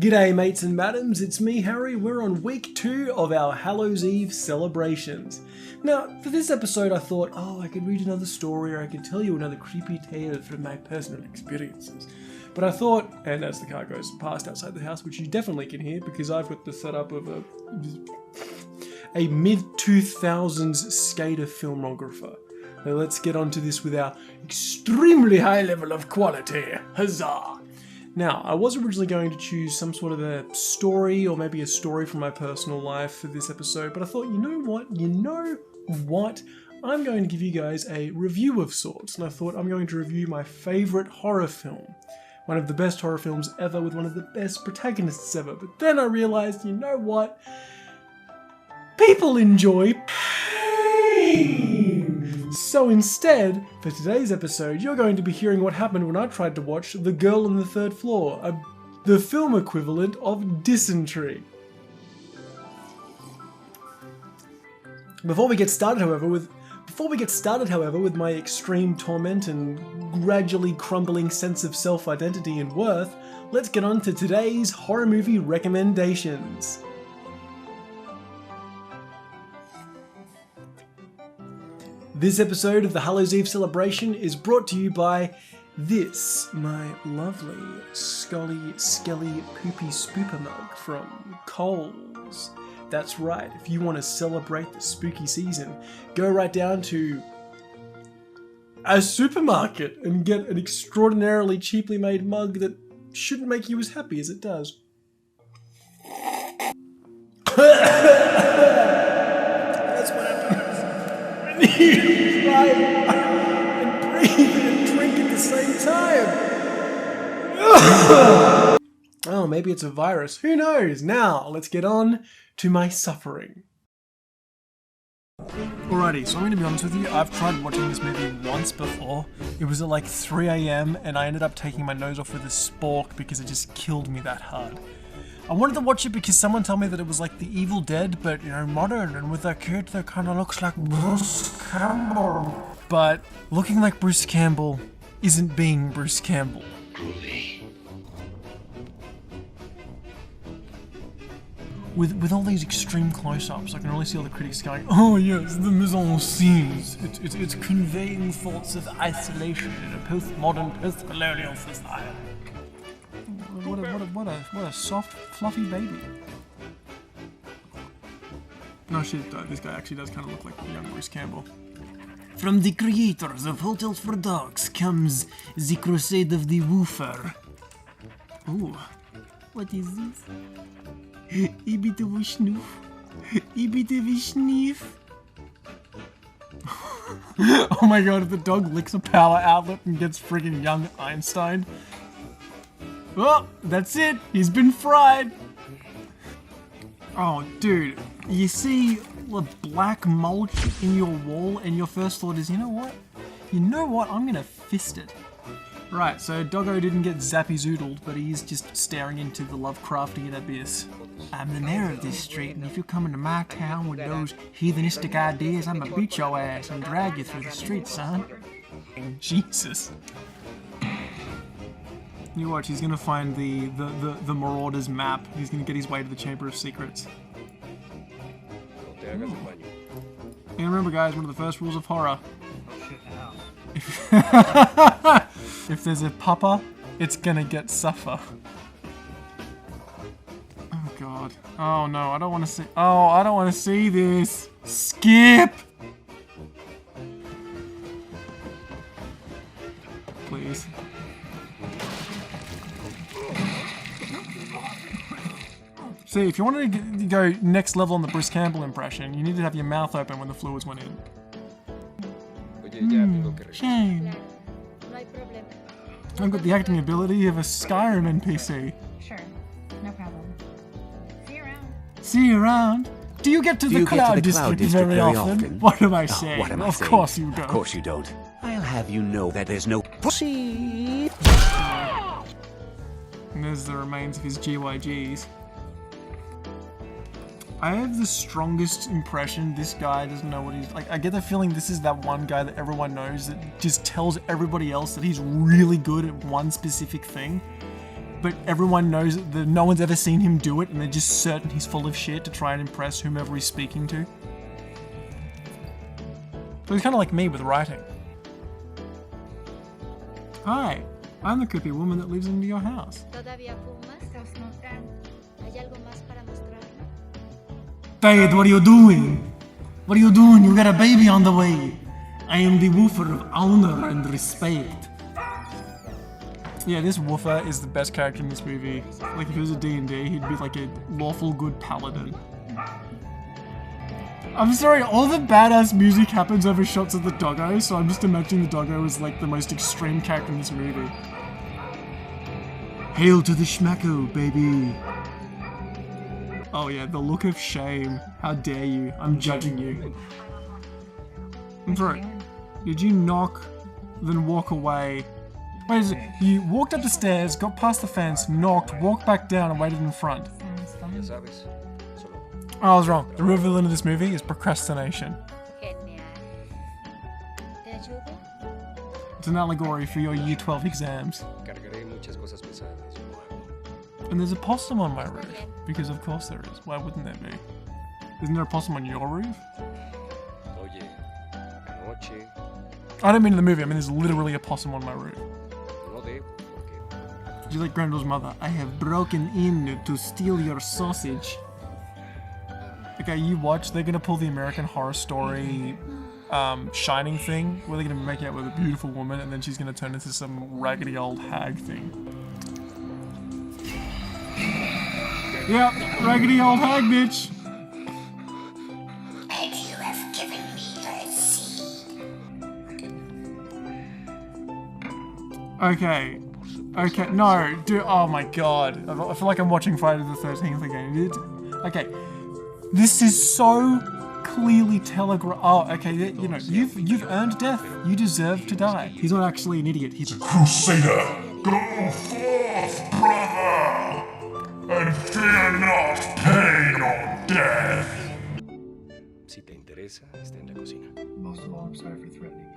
G'day mates and madams, it's me Harry. We're on week 2 of our Hallows Eve celebrations. Now, for this episode I thought, I could read another story or I could tell you another creepy tale from my personal experiences. But I thought, and as the car goes past outside the house, which you definitely can hear because I've got the setup of a mid-2000s skater filmographer. Now let's get on to this with our extremely high level of quality. Huzzah! Now, I was originally going to choose some sort of a story or maybe a story from my personal life for this episode, but I thought, you know what? I'm going to give you guys a review of sorts, and I thought I'm going to review my favourite horror film. One of the best horror films ever with one of the best protagonists ever. But then I realised, you know what? People enjoy pain. So instead, for today's episode, you're going to be hearing what happened when I tried to watch The Girl on the Third Floor, the film equivalent of dysentery. Before we get started, however, with my extreme torment and gradually crumbling sense of self-identity and worth, let's get on to today's horror movie recommendations. This episode of the Hallows Eve celebration is brought to you by this, my lovely skelly poopy spooper mug from Coles. That's right, if you want to celebrate the spooky season, go right down to a supermarket and get an extraordinarily cheaply made mug that shouldn't make you as happy as it does. That's what happens when you try and breathe and drink at the same time. Oh, maybe it's a virus. Who knows? Now, let's get on to my suffering. Alrighty, so I'm going to be honest with you, I've tried watching this movie once before. It was at like 3 AM and I ended up taking my nose off with a spork because it just killed me that hard. I wanted to watch it because someone told me that it was like The Evil Dead, but, modern and with a kid that kind of looks like Bruce Campbell. But looking like Bruce Campbell isn't being Bruce Campbell. Groovy. With all these extreme close-ups, I can really see all the critics going, "Oh yes, the mise-en-scenes. It's conveying thoughts of isolation in a postmodern, post-colonial society." What a soft, fluffy baby. No shit, though. This guy actually does kind of look like young Bruce Campbell. From the creators of Hotels for Dogs comes the Crusade of the Woofer. Ooh, what is this? Ibite Vishnuf. Ibite Vishneef. Oh my god, if the dog licks a power outlet and gets friggin' young Einstein. Oh, that's it. He's been fried. Oh, dude. You see the black mulch in your wall and your first thought is, you know what? I'm gonna fist it. Right, so Doggo didn't get zappy-zoodled, but he's just staring into the Lovecraftian abyss. I'm the mayor of this street, and if you're coming to my town with those heathenistic ideas, I'm gonna beat your ass and drag you through the streets, son. Jesus. You watch, he's gonna find the Marauder's map. He's gonna get his way to the Chamber of Secrets. Ooh. And remember guys, one of the first rules of horror. If there's a pupper, it's gonna get suffer. Oh god. Oh no, I don't wanna see. Oh, I don't wanna see this. Skip! Please. See, if you wanted to go next level on the Bruce Campbell impression, you need to have your mouth open when the fluids went in. Shame. I've got the acting ability of a Skyrim NPC. Sure, no problem. See you around. See you around? Do you get to the Cloud District very often? What am I saying? What am I saying? Of course you don't. Of course you don't. I'll have you know that there's no pussy. And there's the remains of his GYGs. I have the strongest impression this guy doesn't know what he's like. I get the feeling this is that one guy that everyone knows that just tells everybody else that he's really good at one specific thing. but everyone knows that no one's ever seen him do it, and they're just certain he's full of shit to try and impress whomever he's speaking to. So he's kind of like me with writing. Hi, I'm the creepy woman that lives in your house. ¿Todavía fumas? Estás mostrando. ¿Hay algo más para mostrarme? Dad, what are you doing? What are you doing? You got a baby on the way. I am the woofer of honor and respect. Yeah, this woofer is the best character in this movie. Like, if it was a D&D, he'd be like a lawful good paladin. I'm sorry, all the badass music happens over shots of the doggo, so I'm just imagining the doggo as like the most extreme character in this movie. Hail to the schmacko, baby. Oh yeah, the look of shame. How dare you? I'm judging you. I'm sorry. Did you knock, then walk away? Wait, is it, you walked up the stairs, got past the fence, knocked, walked back down, and waited in front. Oh, I was wrong. The real villain of this movie is procrastination. Genial. ¿Te ayudo? It's an allegory for your Year 12 exams. And there's a possum on my roof. Because of course there is. Why wouldn't there be? Isn't there a possum on your roof? I don't mean in the movie, I mean there's literally a possum on my roof. Just like Grendel's mother, I have broken in to steal your sausage. Okay, you watch, they're gonna pull the American Horror Story Shining thing, where they're gonna make out with a beautiful woman and then she's gonna turn into some raggedy old hag thing. Yep, raggedy old hag bitch. And you have given me her seed. Okay. Okay, no, dude, oh my god. I feel like I'm watching Friday the 13th again. Okay. This is so clearly telegraphed. Oh, okay, you know, you've earned death. You deserve to die. He's not actually an idiot. He's a Crusader, go forth, brother, and fear not pain or death. Si te interesa, está en la cocina. Most of all, I'm sorry for threatening you.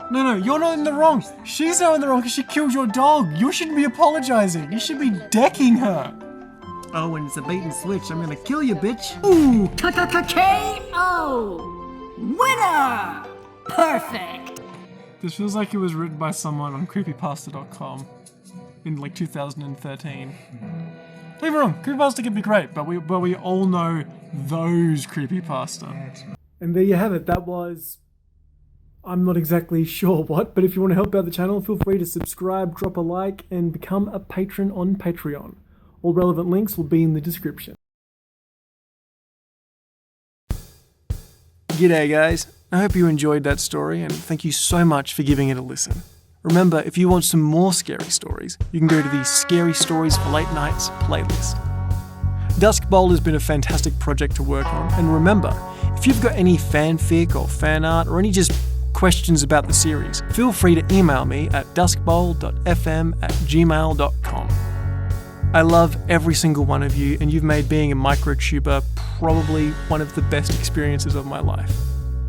No, you're not in the wrong. She's not in the wrong because she killed your dog. You shouldn't be apologizing. You should be decking her. Oh, and it's a bait and switch. I'm gonna kill you, bitch. Ooh, KO! Winner! Perfect! This feels like it was written by someone on creepypasta.com in like 2013. Don't get me wrong, creepypasta can be great, but we all know those creepypasta. And there you have it. That was, I'm not exactly sure what, but if you want to help out the channel, feel free to subscribe, drop a like, and become a patron on Patreon. All relevant links will be in the description. G'day guys, I hope you enjoyed that story and thank you so much for giving it a listen. Remember, if you want some more scary stories, you can go to the Scary Stories for Late Nights playlist. Duskbowl has been a fantastic project to work on, and remember, if you've got any fanfic or fan art or any just questions about the series, feel free to email me at duskbowl.fm@gmail.com. I love every single one of you, and you've made being a microtuber probably one of the best experiences of my life.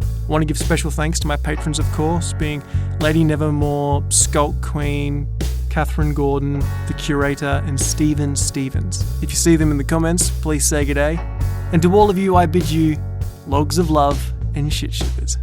I want to give special thanks to my patrons, of course, being Lady Nevermore, Skulk Queen, Catherine Gordon, The Curator, and Stephen Stevens. If you see them in the comments, please say g'day. And to all of you, I bid you logs of love and shit shippers.